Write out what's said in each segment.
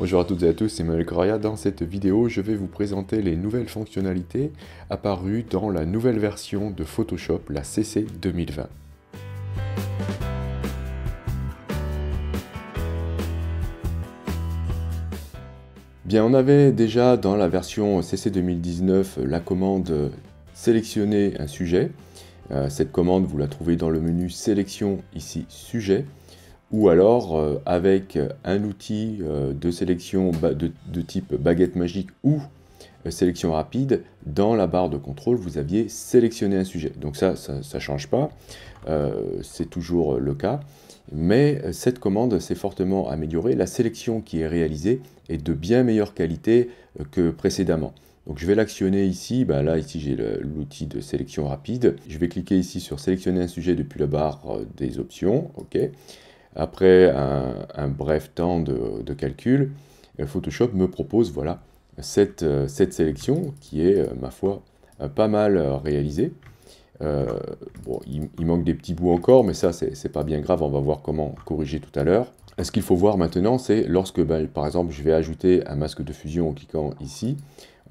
Bonjour à toutes et à tous, c'est Manuel Correa. Dans cette vidéo, je vais vous présenter les nouvelles fonctionnalités apparues dans la nouvelle version de Photoshop, la CC 2020. Bien, on avait déjà dans la version CC 2019 la commande sélectionner un sujet. Cette commande, vous la trouvez dans le menu sélection ici sujet, ou alors avec un outil de sélection de type baguette magique ou sélection rapide, dans la barre de contrôle, vous aviez sélectionné un sujet. Donc ça ne change pas, c'est toujours le cas. Mais cette commande s'est fortement améliorée. La sélection qui est réalisée est de bien meilleure qualité que précédemment. Donc je vais l'actionner ici. Là, ici, j'ai l'outil de sélection rapide. Je vais cliquer ici sur sélectionner un sujet depuis la barre des options. OK. Après un bref temps de calcul, Photoshop me propose voilà, cette sélection qui est, ma foi, pas mal réalisée. Bon, il manque des petits bouts encore, mais ça, c'est pas bien grave, on va voir comment corriger tout à l'heure. Ce qu'il faut voir maintenant, c'est lorsque, par exemple, je vais ajouter un masque de fusion en cliquant ici,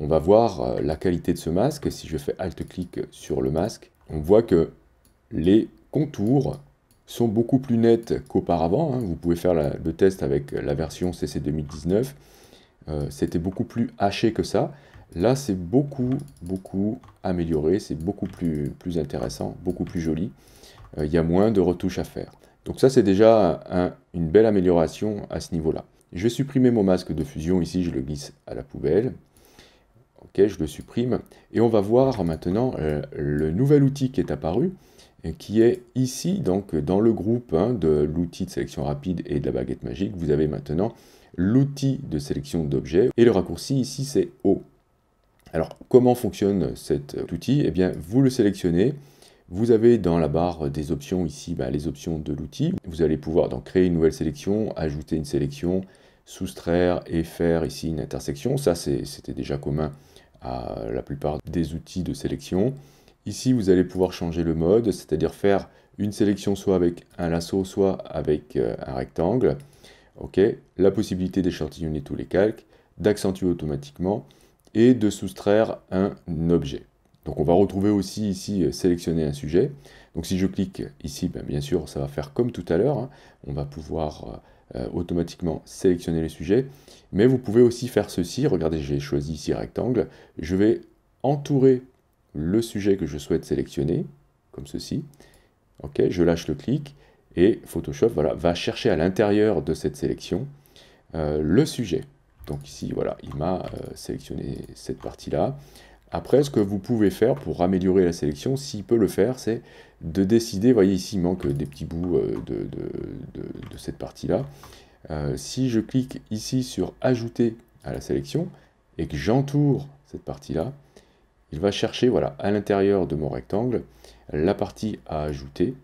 on va voir la qualité de ce masque. Si je fais Alt-clic sur le masque, on voit que les contours sont beaucoup plus nets qu'auparavant. Vous pouvez faire le test avec la version CC 2019. C'était beaucoup plus haché que ça. Là, c'est beaucoup amélioré, c'est beaucoup plus intéressant, beaucoup plus joli. Il y a moins de retouches à faire. Donc ça, c'est déjà une belle amélioration à ce niveau-là. Je vais supprimer mon masque de fusion. Ici, je le glisse à la poubelle. Ok, je le supprime. Et on va voir maintenant le nouvel outil qui est apparu, qui est ici, donc dans le groupe de l'outil de sélection rapide et de la baguette magique. Vous avez maintenant l'outil de sélection d'objets. Et le raccourci ici, c'est O. Alors, comment fonctionne cet outil? Eh bien, vous le sélectionnez. Vous avez dans la barre des options ici, les options de l'outil. Vous allez pouvoir donc créer une nouvelle sélection, ajouter une sélection, soustraire et faire ici une intersection. Ça, c'était déjà commun à la plupart des outils de sélection. Ici, vous allez pouvoir changer le mode, c'est-à-dire faire une sélection soit avec un lasso, soit avec un rectangle. OK. La possibilité d'échantillonner tous les calques, d'accentuer automatiquement et de soustraire un objet. Donc on va retrouver aussi ici sélectionner un sujet. Donc si je clique ici, bien sûr, ça va faire comme tout à l'heure. On va pouvoir automatiquement sélectionner les sujets. Mais vous pouvez aussi faire ceci. Regardez, j'ai choisi ici rectangle. Je vais entourer le sujet que je souhaite sélectionner, comme ceci. OK, je lâche le clic et Photoshop va chercher à l'intérieur de cette sélection le sujet. Donc ici, voilà, il m'a sélectionné cette partie-là. Après, ce que vous pouvez faire pour améliorer la sélection, s'il peut le faire, c'est de décider, vous voyez ici, il manque des petits bouts de cette partie-là. Si je clique ici sur « Ajouter à la sélection » et que j'entoure cette partie-là, il va chercher, voilà, à l'intérieur de mon rectangle, la partie à ajouter.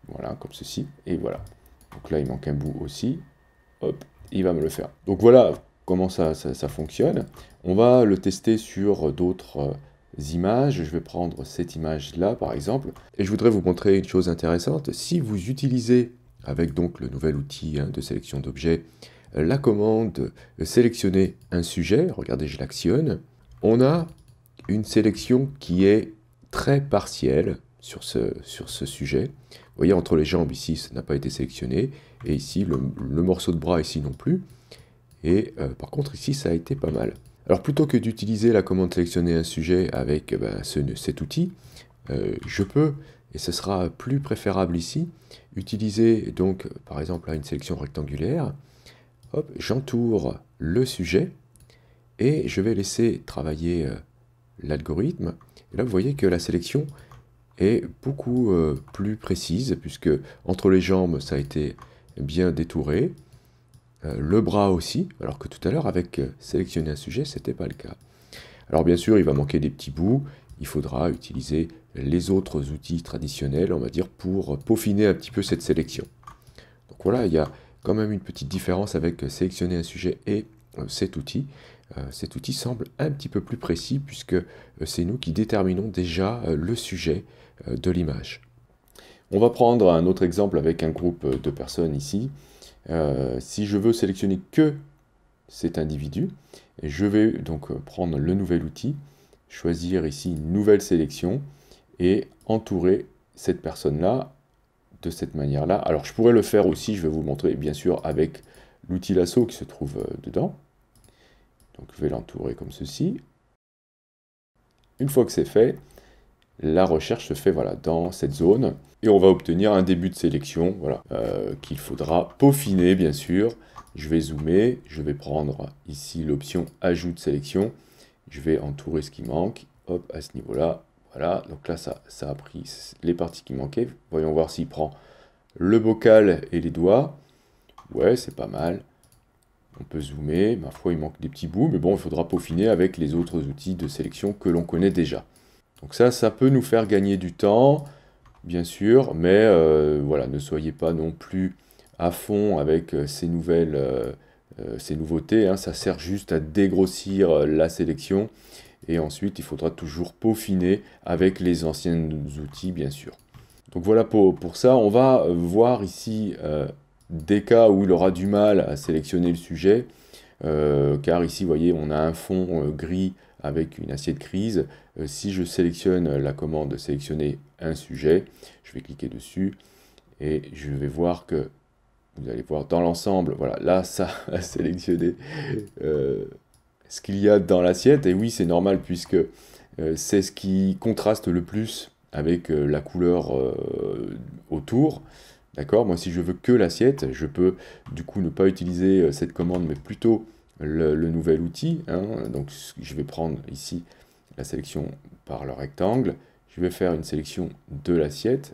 Voilà, comme ceci, et voilà. Donc là, il manque un bout aussi. Hop, il va me le faire. Donc voilà comment ça fonctionne. On va le tester sur d'autres images. Je vais prendre cette image-là, par exemple. Et je voudrais vous montrer une chose intéressante. Si vous utilisez, avec donc le nouvel outil de sélection d'objets, la commande sélectionner un sujet, regardez, je l'actionne, on a une sélection qui est très partielle sur ce sujet. Vous voyez, entre les jambes, ici, ça n'a pas été sélectionné. Et ici, le morceau de bras, ici, non plus. Et par contre, ici, ça a été pas mal. Alors, plutôt que d'utiliser la commande sélectionner un sujet avec cet outil, je peux, et ce sera plus préférable ici, utiliser, donc, par exemple, là, une sélection rectangulaire. Hop, j'entoure le sujet et je vais laisser travailler l'algorithme. Et là, vous voyez que la sélection est beaucoup plus précise, puisque entre les jambes, ça a été bien détouré. Le bras aussi, alors que tout à l'heure, avec sélectionner un sujet, ce n'était pas le cas. Alors bien sûr, il va manquer des petits bouts. Il faudra utiliser les autres outils traditionnels, on va dire, pour peaufiner un petit peu cette sélection. Donc voilà, il y a quand même une petite différence avec sélectionner un sujet et cet outil. Cet outil semble un petit peu plus précis, puisque c'est nous qui déterminons déjà le sujet de l'image. On va prendre un autre exemple avec un groupe de personnes ici. Si je veux sélectionner que cet individu, je vais donc prendre le nouvel outil, choisir ici une nouvelle sélection et entourer cette personne-là de cette manière-là. Alors je pourrais le faire aussi, je vais vous le montrer bien sûr avec l'outil lasso qui se trouve dedans. Donc je vais l'entourer comme ceci. Une fois que c'est fait, la recherche se fait voilà, dans cette zone et on va obtenir un début de sélection voilà, qu'il faudra peaufiner bien sûr. Je vais zoomer, je vais prendre ici l'option ajout de sélection, je vais entourer ce qui manque, hop, à ce niveau-là, voilà, donc là ça a pris les parties qui manquaient, voyons voir s'il prend le bocal et les doigts, ouais c'est pas mal, on peut zoomer, ma foi il manque des petits bouts, mais bon il faudra peaufiner avec les autres outils de sélection que l'on connaît déjà. Donc ça peut nous faire gagner du temps, bien sûr, mais voilà, ne soyez pas non plus à fond avec ces nouveautés, hein. Ça sert juste à dégrossir la sélection, et ensuite il faudra toujours peaufiner avec les anciens outils, bien sûr. Donc voilà pour ça, on va voir ici des cas où il aura du mal à sélectionner le sujet, car ici, vous voyez, on a un fond gris avec une assiette grise. Si je sélectionne la commande sélectionner un sujet, je vais cliquer dessus et je vais voir que, vous allez voir dans l'ensemble, voilà, là ça a sélectionné ce qu'il y a dans l'assiette, et oui c'est normal puisque c'est ce qui contraste le plus avec la couleur autour. D'accord? Moi, si je veux que l'assiette, je peux du coup ne pas utiliser cette commande, mais plutôt le nouvel outil, hein. Donc, je vais prendre ici la sélection par le rectangle. Je vais faire une sélection de l'assiette.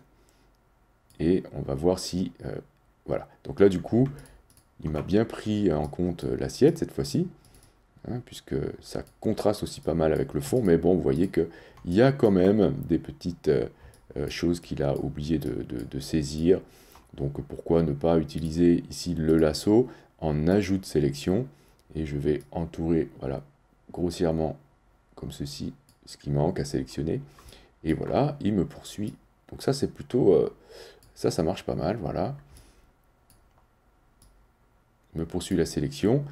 Et on va voir si... voilà. Donc là, du coup, il m'a bien pris en compte l'assiette cette fois-ci, hein, puisque ça contraste aussi pas mal avec le fond. Mais bon, vous voyez qu'il y a quand même des petites choses qu'il a oublié de saisir. Donc pourquoi ne pas utiliser ici le lasso en ajout de sélection, et je vais entourer voilà, grossièrement comme ceci ce qui manque à sélectionner, et voilà, il me poursuit. Donc ça c'est plutôt, ça marche pas mal, voilà. Il me poursuit la sélection,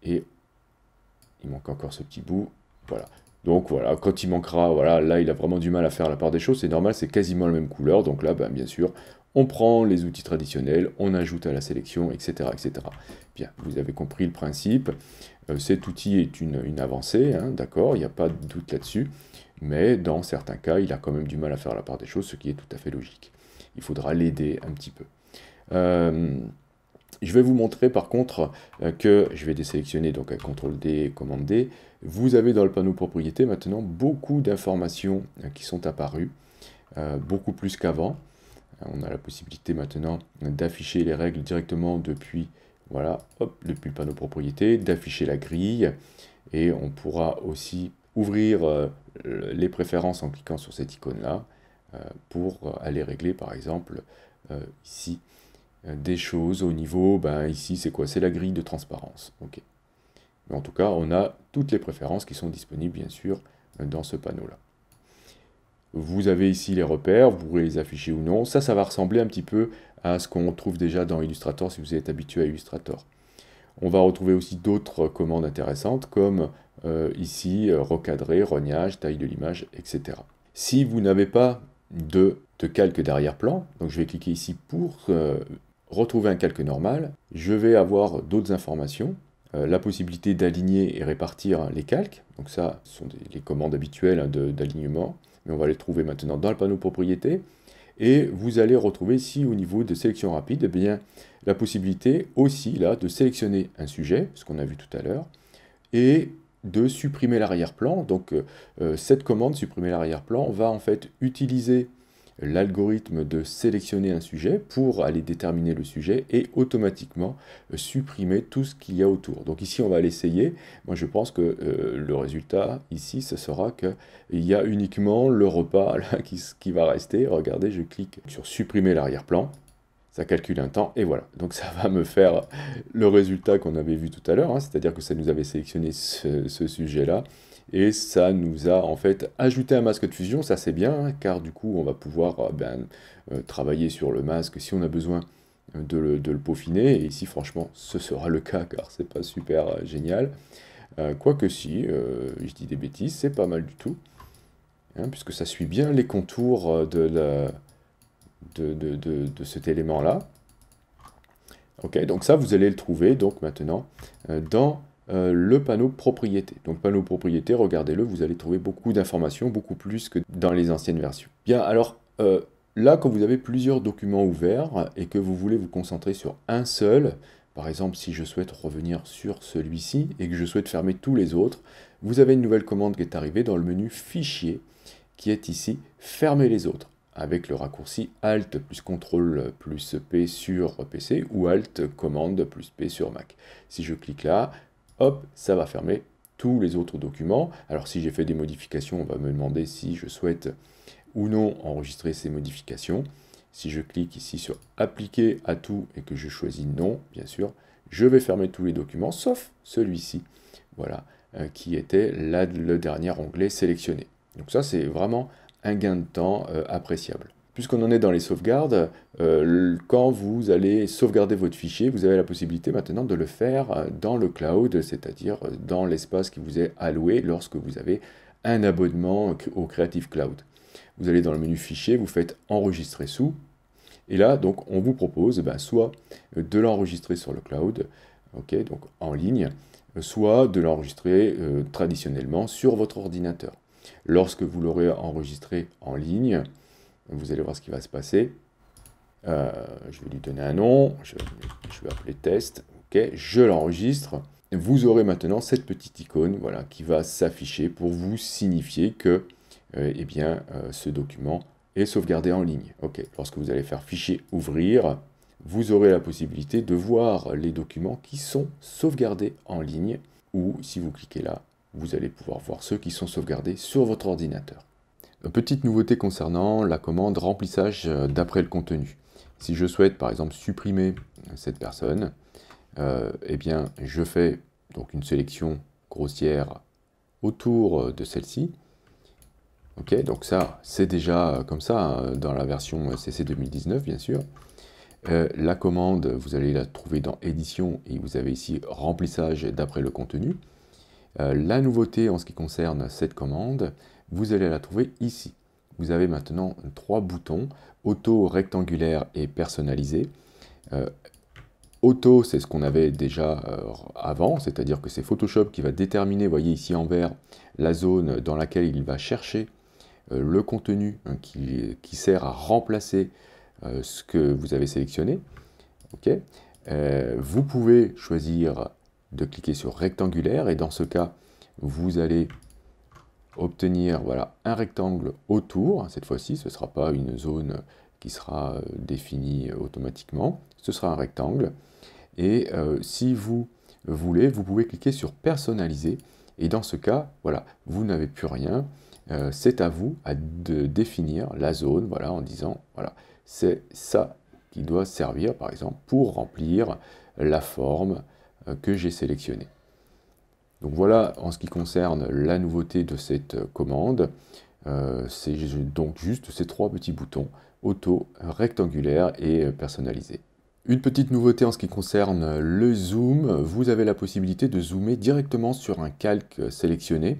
et il manque encore ce petit bout, voilà. Donc voilà, quand il manquera, voilà, là il a vraiment du mal à faire la part des choses, c'est normal, c'est quasiment la même couleur, donc là, ben, bien sûr, on prend les outils traditionnels, on ajoute à la sélection, etc. etc. Bien, vous avez compris le principe, cet outil est une avancée, hein, d'accord, il n'y a pas de doute là-dessus, mais dans certains cas, il a quand même du mal à faire la part des choses, ce qui est tout à fait logique. Il faudra l'aider un petit peu. Je vais vous montrer par contre que je vais désélectionner donc à CTRL D, commande D. Vous avez dans le panneau propriété maintenant beaucoup d'informations qui sont apparues, beaucoup plus qu'avant. On a la possibilité maintenant d'afficher les règles directement depuis, voilà, hop, depuis le panneau propriété, d'afficher la grille, et on pourra aussi ouvrir les préférences en cliquant sur cette icône-là pour aller régler par exemple ici des choses au niveau, ben ici c'est quoi? C'est la grille de transparence. Ok. Mais en tout cas, on a toutes les préférences qui sont disponibles bien sûr dans ce panneau-là. Vous avez ici les repères, vous pourrez les afficher ou non. Ça va ressembler un petit peu à ce qu'on trouve déjà dans Illustrator si vous êtes habitué à Illustrator. On va retrouver aussi d'autres commandes intéressantes comme ici, recadrer, rognage, taille de l'image, etc. Si vous n'avez pas de calque d'arrière-plan, donc je vais cliquer ici pour retrouver un calque normal, je vais avoir d'autres informations, la possibilité d'aligner et répartir les calques, donc ça ce sont les commandes habituelles d'alignement, mais on va les trouver maintenant dans le panneau propriété, et vous allez retrouver ici au niveau de sélection rapide, eh bien, la possibilité aussi là de sélectionner un sujet, ce qu'on a vu tout à l'heure, et de supprimer l'arrière-plan. Donc cette commande, supprimer l'arrière-plan, va en fait utiliser l'algorithme de sélectionner un sujet pour aller déterminer le sujet et automatiquement supprimer tout ce qu'il y a autour. Donc ici on va l'essayer. Moi je pense que le résultat ici ce sera qu'il y a uniquement le repas là, qui va rester. Regardez, je clique sur supprimer l'arrière-plan. Ça calcule un temps, et voilà. Donc ça va me faire le résultat qu'on avait vu tout à l'heure, hein, c'est-à-dire que ça nous avait sélectionné ce sujet-là, et ça nous a en fait ajouté un masque de fusion, ça c'est bien, hein, car du coup on va pouvoir travailler sur le masque si on a besoin de le peaufiner. Et ici, franchement, ce sera le cas car c'est pas super génial. Quoique si, je dis des bêtises, c'est pas mal du tout. Hein, puisque ça suit bien les contours de cet élément-là. Ok, donc ça, vous allez le trouver donc maintenant dans le panneau propriété. Donc panneau propriété, regardez-le, vous allez trouver beaucoup d'informations, beaucoup plus que dans les anciennes versions. Bien, alors là, quand vous avez plusieurs documents ouverts et que vous voulez vous concentrer sur un seul, par exemple, si je souhaite revenir sur celui-ci et que je souhaite fermer tous les autres, vous avez une nouvelle commande qui est arrivée dans le menu Fichier, qui est ici Fermer les autres, avec le raccourci Alt plus CTRL plus P sur PC ou Alt commande plus P sur Mac. Si je clique là, hop, ça va fermer tous les autres documents. Alors si j'ai fait des modifications, on va me demander si je souhaite ou non enregistrer ces modifications. Si je clique ici sur Appliquer à tout et que je choisis non, bien sûr, je vais fermer tous les documents, sauf celui-ci, voilà, qui était là, le dernier onglet sélectionné. Donc ça, c'est vraiment un gain de temps appréciable. Puisqu'on en est dans les sauvegardes, quand vous allez sauvegarder votre fichier, vous avez la possibilité maintenant de le faire dans le cloud, c'est-à-dire dans l'espace qui vous est alloué lorsque vous avez un abonnement au Creative Cloud. Vous allez dans le menu Fichier, vous faites Enregistrer sous, et là, donc, on vous propose soit de l'enregistrer sur le cloud, ok, donc en ligne, soit de l'enregistrer traditionnellement sur votre ordinateur. Lorsque vous l'aurez enregistré en ligne, vous allez voir ce qui va se passer. Je vais lui donner un nom, je vais appeler test, ok, je l'enregistre. Vous aurez maintenant cette petite icône, voilà, qui va s'afficher pour vous signifier que ce document est sauvegardé en ligne. Ok, lorsque vous allez faire Fichier, Ouvrir, vous aurez la possibilité de voir les documents qui sont sauvegardés en ligne, ou si vous cliquez là, vous allez pouvoir voir ceux qui sont sauvegardés sur votre ordinateur. Petite nouveauté concernant la commande remplissage d'après le contenu. Si je souhaite par exemple supprimer cette personne, je fais donc une sélection grossière autour de celle-ci. Ok, donc ça c'est déjà comme ça dans la version CC 2019 bien sûr. La commande, vous allez la trouver dans Édition et vous avez ici remplissage d'après le contenu. La nouveauté en ce qui concerne cette commande, vous allez la trouver ici. Vous avez maintenant 3 boutons, auto, rectangulaire et personnalisé. Auto, c'est ce qu'on avait déjà avant, c'est-à-dire que c'est Photoshop qui va déterminer, voyez ici en vert, la zone dans laquelle il va chercher le contenu qui sert à remplacer ce que vous avez sélectionné. Okay. Vous pouvez choisir de cliquer sur rectangulaire et dans ce cas, vous allez obtenir voilà, un rectangle autour. Cette fois-ci, ce ne sera pas une zone qui sera définie automatiquement, ce sera un rectangle. Et si vous voulez, vous pouvez cliquer sur personnaliser et dans ce cas, voilà, vous n'avez plus rien. C'est à vous de définir la zone, voilà, en disant, voilà, c'est ça qui doit servir, par exemple, pour remplir la forme que j'ai sélectionnée. Donc voilà, en ce qui concerne la nouveauté de cette commande, c'est donc juste ces 3 petits boutons, auto, rectangulaire et personnalisé. Une petite nouveauté en ce qui concerne le zoom, vous avez la possibilité de zoomer directement sur un calque sélectionné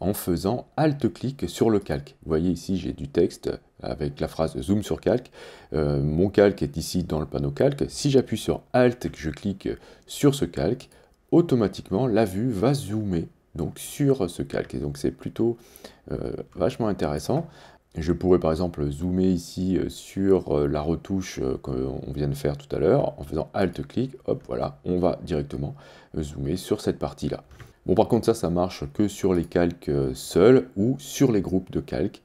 en faisant Alt-clic sur le calque. Vous voyez ici, j'ai du texte avec la phrase Zoom sur calque. Mon calque est ici dans le panneau calque. Si j'appuie sur Alt et que je clique sur ce calque, automatiquement, la vue va zoomer donc, sur ce calque. Et donc, c'est plutôt vachement intéressant. Je pourrais par exemple zoomer ici sur la retouche qu'on vient de faire tout à l'heure. En faisant Alt-clic, hop, voilà, on va directement zoomer sur cette partie-là. Bon, par contre, ça marche que sur les calques seuls ou sur les groupes de calques.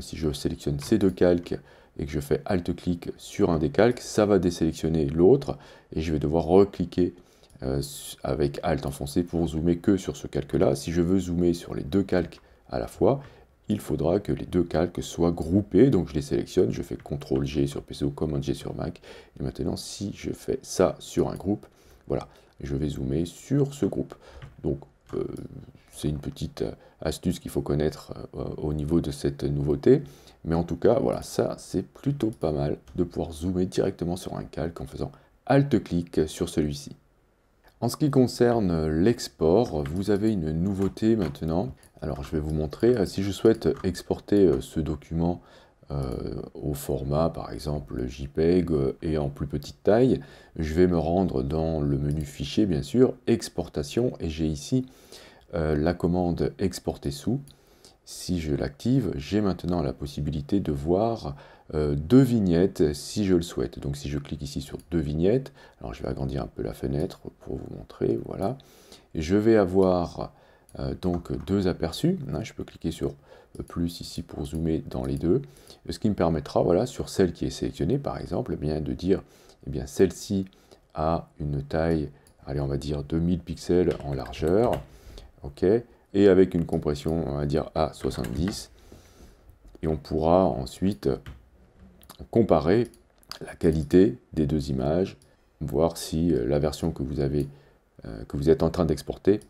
Si je sélectionne ces 2 calques et que je fais Alt-clic sur un des calques, ça va désélectionner l'autre et je vais devoir recliquer avec Alt enfoncé pour zoomer que sur ce calque-là. Si je veux zoomer sur les 2 calques à la fois, il faudra que les 2 calques soient groupés. Donc je les sélectionne, je fais CTRL-G sur PC ou Command-G sur Mac. Et maintenant, si je fais ça sur un groupe, voilà, je vais zoomer sur ce groupe. Donc c'est une petite astuce qu'il faut connaître au niveau de cette nouveauté. Mais en tout cas, voilà, ça c'est plutôt pas mal de pouvoir zoomer directement sur un calque en faisant Alt-clic sur celui-ci. En ce qui concerne l'export, vous avez une nouveauté maintenant. Alors je vais vous montrer, si je souhaite exporter ce document au format par exemple JPEG et en plus petite taille, je vais me rendre dans le menu fichier bien sûr, exportation, et j'ai ici la commande exporter sous. Si je l'active, j'ai maintenant la possibilité de voir 2 vignettes si je le souhaite. Donc si je clique ici sur 2 vignettes, alors je vais agrandir un peu la fenêtre pour vous montrer, voilà. Et je vais avoir donc 2 aperçus, hein, je peux cliquer sur plus ici pour zoomer dans les deux, ce qui me permettra, voilà, sur celle qui est sélectionnée par exemple, eh bien, de dire, eh bien, celle-ci a une taille, allez, on va dire 2000 pixels en largeur, ok, et avec une compression, on va dire, à 70. Et on pourra ensuite comparer la qualité des deux images, voir si la version que vous êtes en train d'exporter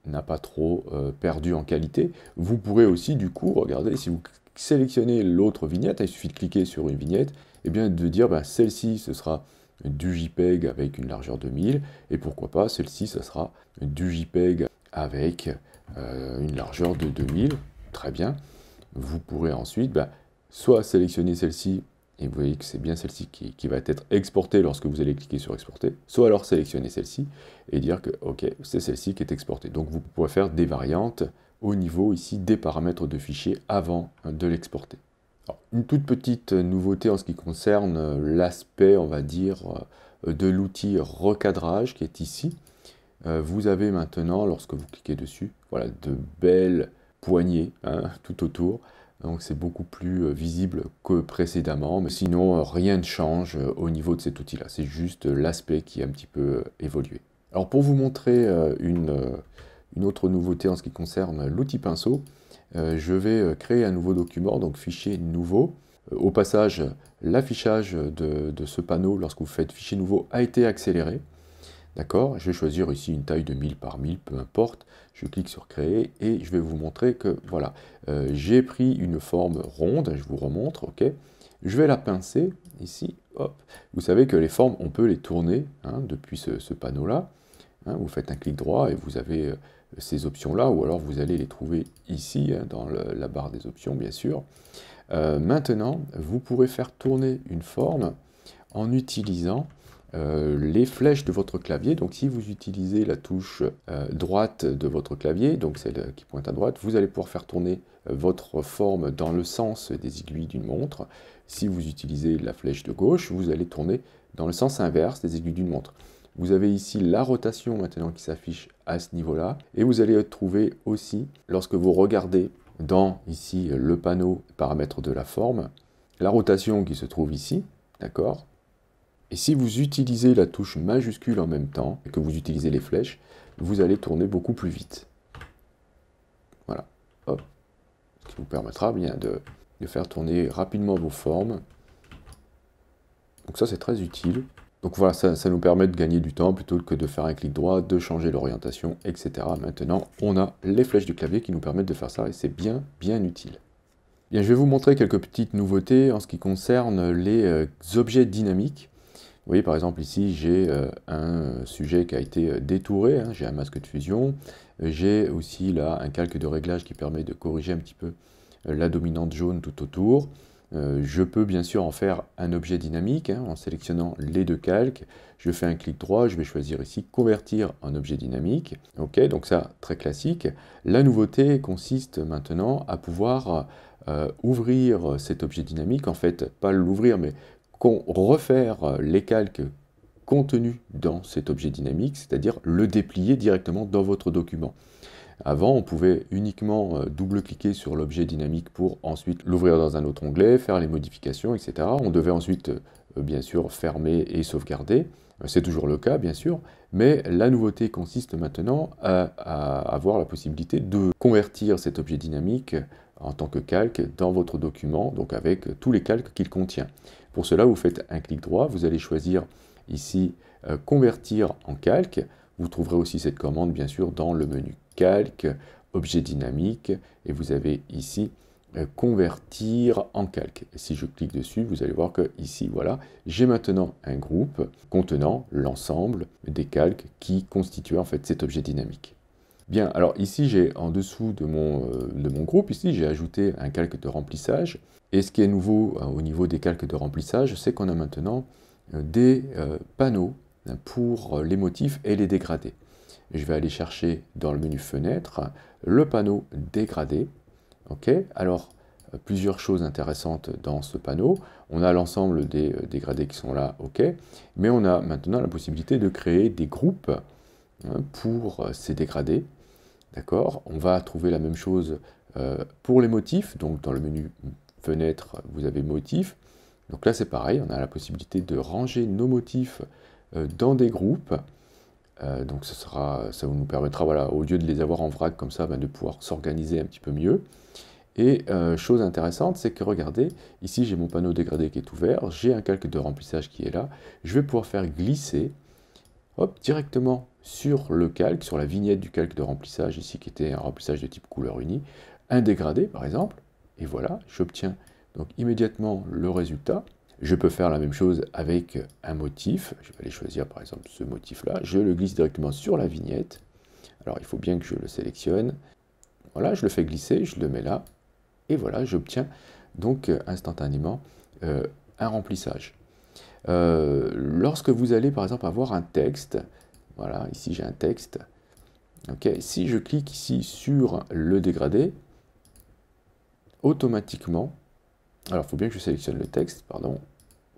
n'a pas trop perdu en qualité. Vous pourrez aussi, du coup, regardez, si vous sélectionnez l'autre vignette, il suffit de cliquer sur une vignette, et bien de dire, ben, celle-ci, ce sera du JPEG avec une largeur de 1000, et pourquoi pas, celle-ci, ce sera du JPEG avec une largeur de 2000, très bien. Vous pourrez ensuite soit sélectionner celle-ci, et vous voyez que c'est bien celle-ci qui va être exportée lorsque vous allez cliquer sur exporter, soit alors sélectionner celle-ci et dire que ok, c'est celle-ci qui est exportée. Donc vous pourrez faire des variantes au niveau ici des paramètres de fichier avant de l'exporter. Une toute petite nouveauté en ce qui concerne l'aspect, on va dire, de l'outil recadrage qui est ici. Vous avez maintenant, lorsque vous cliquez dessus, voilà, de belles poignées hein, tout autour. Donc c'est beaucoup plus visible que précédemment, mais sinon rien ne change au niveau de cet outil-là. C'est juste l'aspect qui a un petit peu évolué. Alors pour vous montrer une autre nouveauté en ce qui concerne l'outil pinceau, je vais créer un nouveau document, donc fichier nouveau. Au passage, l'affichage de ce panneau, lorsque vous faites fichier nouveau, a été accéléré. D'accord, je vais choisir ici une taille de 1000 par 1000, peu importe. Je clique sur créer et je vais vous montrer que voilà, j'ai pris une forme ronde, je vous remontre, ok. Je vais la pincer ici, hop. Vous savez que les formes, on peut les tourner hein, depuis ce panneau-là. Hein, vous faites un clic droit et vous avez ces options-là, ou alors vous allez les trouver ici, hein, dans la barre des options, bien sûr. Maintenant, vous pourrez faire tourner une forme en utilisant les flèches de votre clavier. Donc si vous utilisez la touche droite de votre clavier, donc celle qui pointe à droite, vous allez pouvoir faire tourner votre forme dans le sens des aiguilles d'une montre. Si vous utilisez la flèche de gauche, vous allez tourner dans le sens inverse des aiguilles d'une montre. Vous avez ici la rotation maintenant qui s'affiche à ce niveau-là, et vous allez trouver aussi, lorsque vous regardez dans ici le panneau paramètres de la forme, la rotation qui se trouve ici, d'accord. Et si vous utilisez la touche majuscule en même temps, et que vous utilisez les flèches, vous allez tourner beaucoup plus vite. Voilà, hop, ce qui vous permettra bien de faire tourner rapidement vos formes. Donc ça c'est très utile. Donc voilà, ça nous permet de gagner du temps plutôt que de faire un clic droit, de changer l'orientation, etc. Maintenant, on a les flèches du clavier qui nous permettent de faire ça et c'est bien, bien utile. Bien, je vais vous montrer quelques petites nouveautés en ce qui concerne les objets dynamiques. Vous voyez par exemple ici j'ai un sujet qui a été détouré, hein, j'ai un masque de fusion, j'ai aussi là un calque de réglage qui permet de corriger un petit peu la dominante jaune tout autour. Je peux bien sûr en faire un objet dynamique hein, en sélectionnant les deux calques. Je fais un clic droit, je vais choisir ici convertir en objet dynamique. Ok, donc ça très classique. La nouveauté consiste maintenant à pouvoir ouvrir cet objet dynamique, en fait pas l'ouvrir mais refaire les calques contenus dans cet objet dynamique, c'est-à-dire le déplier directement dans votre document. Avant, on pouvait uniquement double-cliquer sur l'objet dynamique pour ensuite l'ouvrir dans un autre onglet, faire les modifications, etc. On devait ensuite, bien sûr, fermer et sauvegarder. C'est toujours le cas, bien sûr, mais la nouveauté consiste maintenant à avoir la possibilité de convertir cet objet dynamique en tant que calque dans votre document, donc avec tous les calques qu'il contient. Pour cela, vous faites un clic droit, vous allez choisir ici « Convertir en calque ». Vous trouverez aussi cette commande, bien sûr, dans le menu Calque, Objet dynamique, et vous avez ici Convertir en calque. Et si je clique dessus, vous allez voir que ici, voilà, j'ai maintenant un groupe contenant l'ensemble des calques qui constituaient en fait cet objet dynamique. Bien, alors ici, j'ai en dessous de mon groupe, ici, j'ai ajouté un calque de remplissage. Et ce qui est nouveau au niveau des calques de remplissage, c'est qu'on a maintenant des panneaux pour les motifs et les dégradés. Je vais aller chercher dans le menu Fenêtre le panneau dégradé. Ok, alors plusieurs choses intéressantes dans ce panneau. On a l'ensemble des dégradés qui sont là, ok, mais on a maintenant la possibilité de créer des groupes pour ces dégradés. D'accord, on va trouver la même chose pour les motifs. Donc dans le menu Fenêtre, vous avez motifs. Donc là c'est pareil, on a la possibilité de ranger nos motifs dans des groupes. Donc ça nous permettra, voilà, au lieu de les avoir en vrac comme ça, de pouvoir s'organiser un petit peu mieux. Et chose intéressante, c'est que regardez, ici j'ai mon panneau dégradé qui est ouvert, j'ai un calque de remplissage qui est là, je vais pouvoir faire glisser, hop, directement sur le calque, sur la vignette du calque de remplissage, ici qui était un remplissage de type couleur unie, un dégradé par exemple, et voilà, j'obtiens donc immédiatement le résultat. Je peux faire la même chose avec un motif, je vais aller choisir par exemple ce motif-là, je le glisse directement sur la vignette, alors il faut bien que je le sélectionne, voilà, je le fais glisser, je le mets là, et voilà, j'obtiens donc instantanément un remplissage. Lorsque vous allez par exemple avoir un texte, voilà, ici j'ai un texte, ok, si je clique ici sur le dégradé, automatiquement, alors il faut bien que je sélectionne le texte, pardon,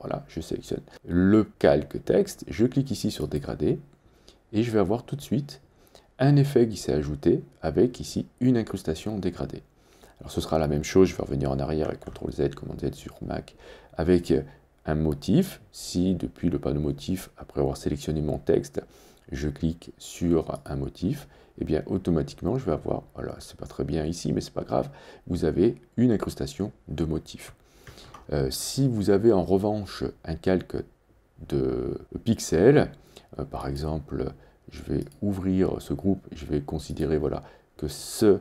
voilà, je sélectionne le calque texte, je clique ici sur dégradé, et je vais avoir tout de suite un effet qui s'est ajouté avec ici une incrustation dégradée. Alors ce sera la même chose, je vais revenir en arrière avec CTRL-Z, Commande Z sur Mac, avec un motif. Si depuis le panneau motif, après avoir sélectionné mon texte, je clique sur un motif, et bien automatiquement je vais avoir, voilà, c'est pas très bien ici, mais c'est pas grave, vous avez une incrustation de motif. Si vous avez en revanche un calque de pixels, par exemple, je vais ouvrir ce groupe, je vais considérer, voilà, que ce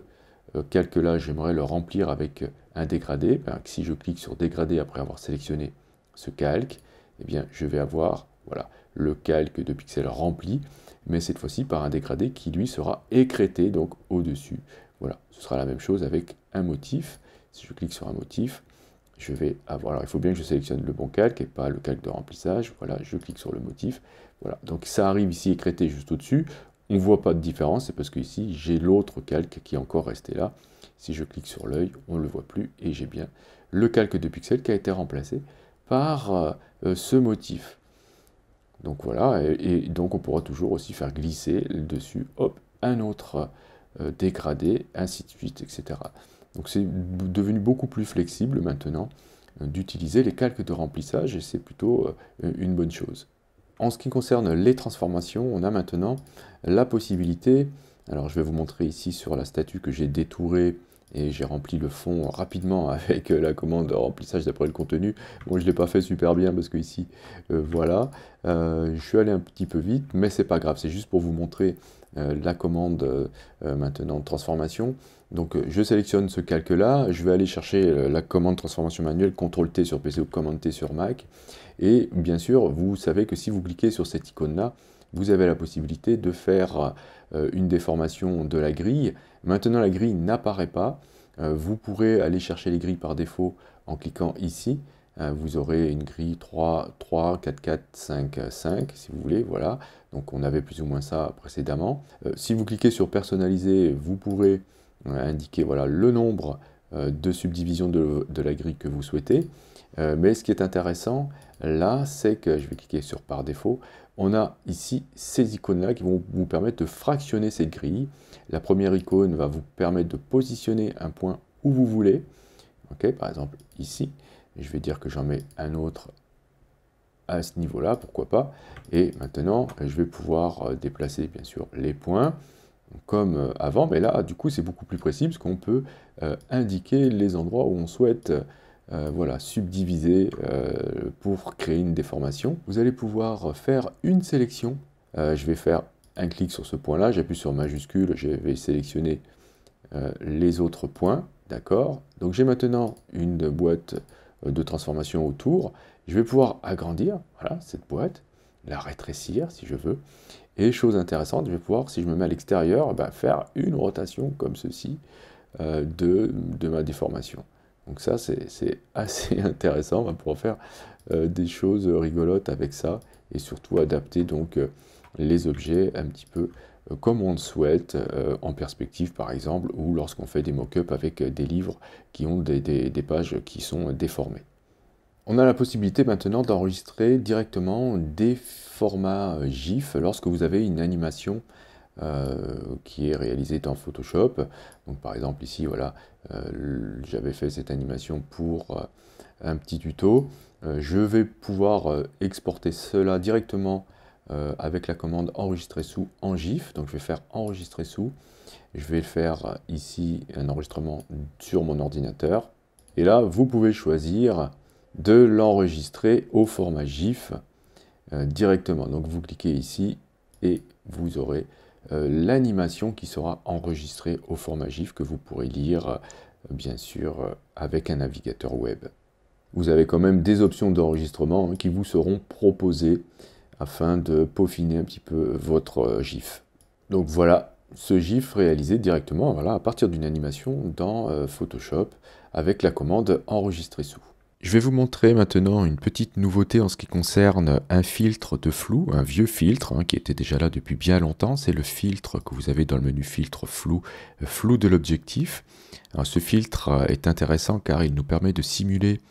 calque-là, j'aimerais le remplir avec un dégradé. Si je clique sur dégradé après avoir sélectionné ce calque, eh bien, je vais avoir, voilà, le calque de pixels rempli, mais cette fois-ci par un dégradé qui lui sera écrété donc au-dessus. Voilà, ce sera la même chose avec un motif. Si je clique sur un motif, je vais avoir, alors il faut bien que je sélectionne le bon calque et pas le calque de remplissage. Voilà, je clique sur le motif. Voilà, donc ça arrive ici écrété juste au-dessus. On ne voit pas de différence, c'est parce que ici j'ai l'autre calque qui est encore resté là. Si je clique sur l'œil, on ne le voit plus et j'ai bien le calque de pixels qui a été remplacé par ce motif. Donc voilà, et donc on pourra toujours aussi faire glisser dessus, hop, un autre dégradé, ainsi de suite, etc. Donc c'est devenu beaucoup plus flexible maintenant d'utiliser les calques de remplissage et c'est plutôt une bonne chose. En ce qui concerne les transformations, on a maintenant la possibilité, alors je vais vous montrer ici sur la statue que j'ai détourée et j'ai rempli le fond rapidement avec la commande remplissage d'après le contenu. Bon, je ne l'ai pas fait super bien parce que ici, voilà, je suis allé un petit peu vite, mais c'est pas grave, c'est juste pour vous montrer la commande maintenant de transformation. Donc je sélectionne ce calque-là, je vais aller chercher la commande transformation manuelle, CTRL-T sur PC ou Commande-T sur Mac. Et bien sûr, vous savez que si vous cliquez sur cette icône-là, vous avez la possibilité de faire une déformation de la grille. Maintenant, la grille n'apparaît pas. Vous pourrez aller chercher les grilles par défaut en cliquant ici. Vous aurez une grille 3, 3, 4, 4, 5, 5, si vous voulez, voilà. Donc on avait plus ou moins ça précédemment. Si vous cliquez sur personnaliser, vous pourrez indiquer, voilà, le nombre de subdivisions de la grille que vous souhaitez. Mais ce qui est intéressant, là, c'est que je vais cliquer sur par défaut. On a ici ces icônes-là qui vont vous permettre de fractionner cette grille. La première icône va vous permettre de positionner un point où vous voulez. Okay, par exemple, ici. Je vais dire que j'en mets un autre à ce niveau-là, pourquoi pas. Et maintenant, je vais pouvoir déplacer, bien sûr, les points comme avant. Mais là, du coup, c'est beaucoup plus précis parce qu'on peut indiquer les endroits où on souhaite voilà, subdiviser pour créer une déformation. Vous allez pouvoir faire une sélection. Je vais faire un clic sur ce point-là, j'appuie sur majuscule, je vais sélectionner les autres points, d'accord? Donc j'ai maintenant une boîte de transformation autour. Je vais pouvoir agrandir, voilà, cette boîte, la rétrécir si je veux. Et chose intéressante, je vais pouvoir, si je me mets à l'extérieur, faire une rotation comme ceci de ma déformation. Donc ça, c'est assez intéressant, on va pouvoir faire des choses rigolotes avec ça, et surtout adapter donc les objets un petit peu comme on le souhaite, en perspective par exemple, ou lorsqu'on fait des mock-ups avec des livres qui ont des pages qui sont déformées. On a la possibilité maintenant d'enregistrer directement des formats GIF lorsque vous avez une animation qui est réalisée dans Photoshop. Donc par exemple ici, voilà, j'avais fait cette animation pour un petit tuto. Je vais pouvoir exporter cela directement avec la commande enregistrer sous en GIF. Donc je vais faire enregistrer sous. Je vais faire ici un enregistrement sur mon ordinateur. Et là, vous pouvez choisir de l'enregistrer au format GIF directement. Donc vous cliquez ici et vous aurez l'animation qui sera enregistrée au format GIF que vous pourrez lire bien sûr avec un navigateur web. Vous avez quand même des options d'enregistrement qui vous seront proposées afin de peaufiner un petit peu votre GIF. Donc voilà, ce GIF réalisé directement voilà, à partir d'une animation dans Photoshop avec la commande enregistrer sous. Je vais vous montrer maintenant une petite nouveauté en ce qui concerne un filtre de flou, un vieux filtre qui était déjà là depuis bien longtemps. C'est le filtre que vous avez dans le menu filtre flou, flou de l'objectif. Ce filtre est intéressant car il nous permet de simuler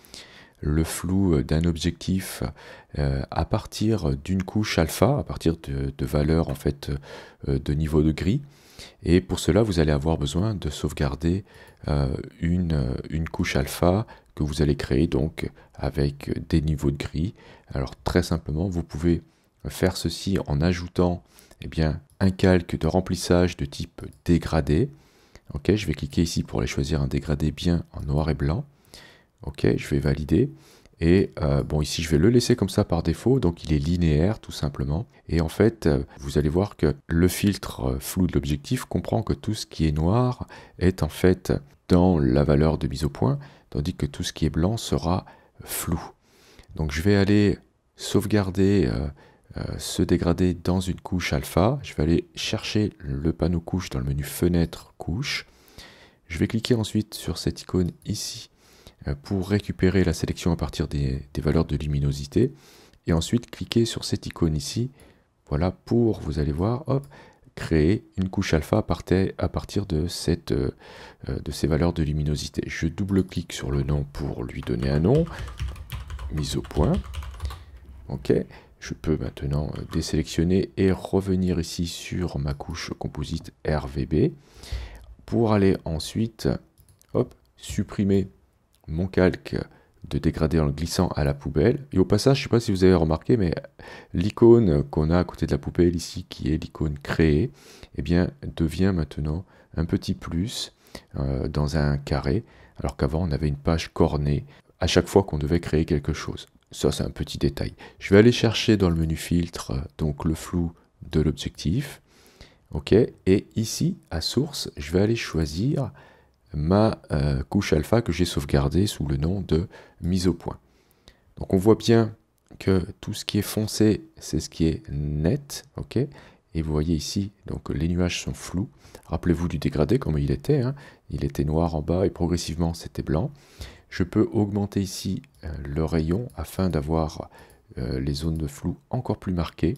le flou d'un objectif à partir d'une couche alpha, à partir de valeurs en fait de niveau de gris. Et pour cela, vous allez avoir besoin de sauvegarder une couche alpha que vous allez créer donc avec des niveaux de gris. Alors très simplement, vous pouvez faire ceci en ajoutant un calque de remplissage de type dégradé. Ok, je vais cliquer ici pour aller choisir un dégradé bien en noir et blanc. Ok, je vais valider. Et bon, ici, je vais le laisser comme ça par défaut, donc il est linéaire tout simplement. Et en fait, vous allez voir que le filtre flou de l'objectif comprend que tout ce qui est noir est en fait dans la valeur de mise au point, tandis que tout ce qui est blanc sera flou. Donc je vais aller sauvegarder ce dégradé dans une couche alpha. Je vais aller chercher le panneau couche dans le menu fenêtre couche. Je vais cliquer ensuite sur cette icône ici pour récupérer la sélection à partir des valeurs de luminosité. Et ensuite, cliquez sur cette icône ici, voilà, pour, vous allez voir, hop, créer une couche alpha à partir de ces valeurs de luminosité. Je double-clique sur le nom pour lui donner un nom, mise au point. Ok, je peux maintenant désélectionner et revenir ici sur ma couche composite RVB pour aller ensuite, hop, supprimer mon calque de dégradé en le glissant à la poubelle. Et au passage, je ne sais pas si vous avez remarqué, mais l'icône qu'on a à côté de la poubelle ici, qui est l'icône créée, devient maintenant un petit plus dans un carré, alors qu'avant on avait une page cornée à chaque fois qu'on devait créer quelque chose. Ça, c'est un petit détail. Je vais aller chercher dans le menu filtre donc le flou de l'objectif. Ok, et ici, à source, je vais aller choisir ma couche alpha que j'ai sauvegardée sous le nom de mise au point. Donc on voit bien que tout ce qui est foncé, c'est ce qui est net, ok. Et vous voyez ici, donc les nuages sont flous. Rappelez-vous du dégradé, comme il était, il était noir en bas et progressivement c'était blanc. Je peux augmenter ici le rayon afin d'avoir les zones de flou encore plus marquées.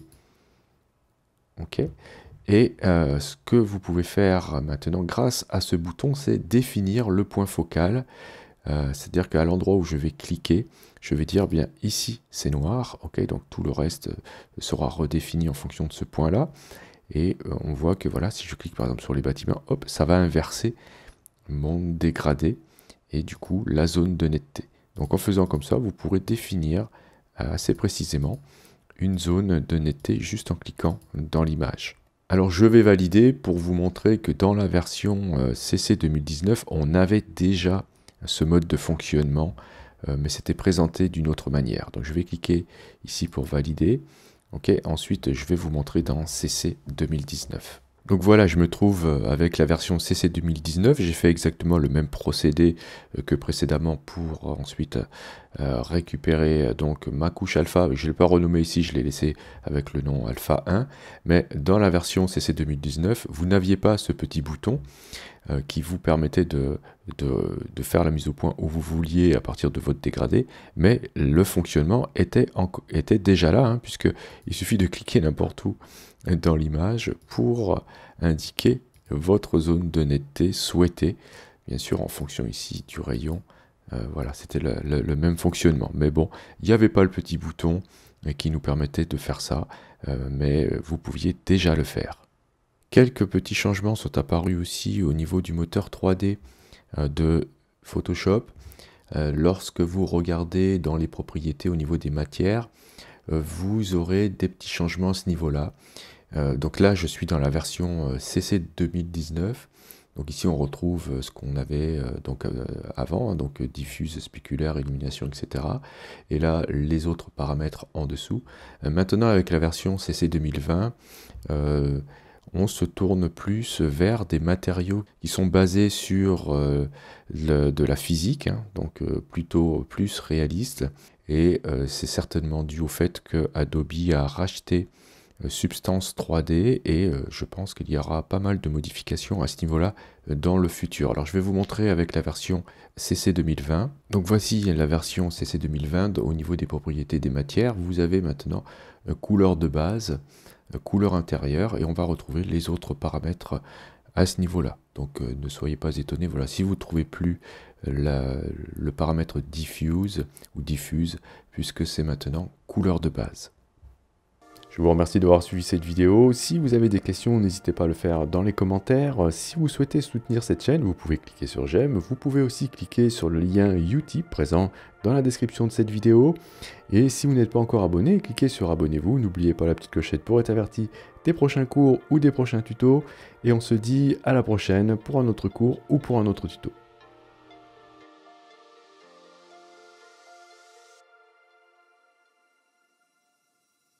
Ok. Et ce que vous pouvez faire maintenant grâce à ce bouton, c'est définir le point focal. C'est-à-dire qu'à l'endroit où je vais cliquer, je vais dire bien ici c'est noir, ok, donc tout le reste sera redéfini en fonction de ce point-là. Et on voit que voilà, si je clique par exemple sur les bâtiments, hop, ça va inverser mon dégradé et du coup la zone de netteté. Donc en faisant comme ça, vous pourrez définir assez précisément une zone de netteté juste en cliquant dans l'image. Alors je vais valider pour vous montrer que dans la version CC 2019, on avait déjà ce mode de fonctionnement, mais c'était présenté d'une autre manière. Donc je vais cliquer ici pour valider. Ok, ensuite je vais vous montrer dans CC 2019. Donc voilà, je me trouve avec la version CC 2019. J'ai fait exactement le même procédé que précédemment pour ensuite récupérer donc ma couche alpha. Je ne l'ai pas renommé ici, je l'ai laissé avec le nom alpha 1. Mais dans la version CC 2019, vous n'aviez pas ce petit bouton qui vous permettait de faire la mise au point où vous vouliez à partir de votre dégradé. Mais le fonctionnement était déjà là, puisqu'il suffit de cliquer n'importe où dans l'image pour indiquer votre zone de netteté souhaitée, bien sûr en fonction ici du rayon. Voilà, c'était le même fonctionnement. Mais bon, il n'y avait pas le petit bouton qui nous permettait de faire ça, mais vous pouviez déjà le faire. Quelques petits changements sont apparus aussi au niveau du moteur 3D de Photoshop. Lorsque vous regardez dans les propriétés au niveau des matières, vous aurez des petits changements à ce niveau-là. Donc là, je suis dans la version CC 2019. Donc ici, on retrouve ce qu'on avait avant, donc diffuse, spéculaire, illumination, etc. Et là, les autres paramètres en dessous. Maintenant, avec la version CC 2020, on se tourne plus vers des matériaux qui sont basés sur de la physique, donc plutôt plus réaliste. Et c'est certainement dû au fait que Adobe a racheté Substance 3D et je pense qu'il y aura pas mal de modifications à ce niveau-là dans le futur. Alors je vais vous montrer avec la version CC 2020. Donc voici la version CC 2020 au niveau des propriétés des matières. Vous avez maintenant couleur de base, couleur intérieure et on va retrouver les autres paramètres à ce niveau-là. Donc ne soyez pas étonnés, voilà, si vous ne trouvez plus le paramètre diffuse ou diffuse, puisque c'est maintenant couleur de base. Je vous remercie d'avoir suivi cette vidéo. Si vous avez des questions, n'hésitez pas à le faire dans les commentaires. Si vous souhaitez soutenir cette chaîne, vous pouvez cliquer sur j'aime. Vous pouvez aussi cliquer sur le lien Utip présent dans la description de cette vidéo. Et si vous n'êtes pas encore abonné, cliquez sur abonnez-vous. N'oubliez pas la petite clochette pour être averti des prochains cours ou des prochains tutos. Et on se dit à la prochaine pour un autre cours ou pour un autre tuto.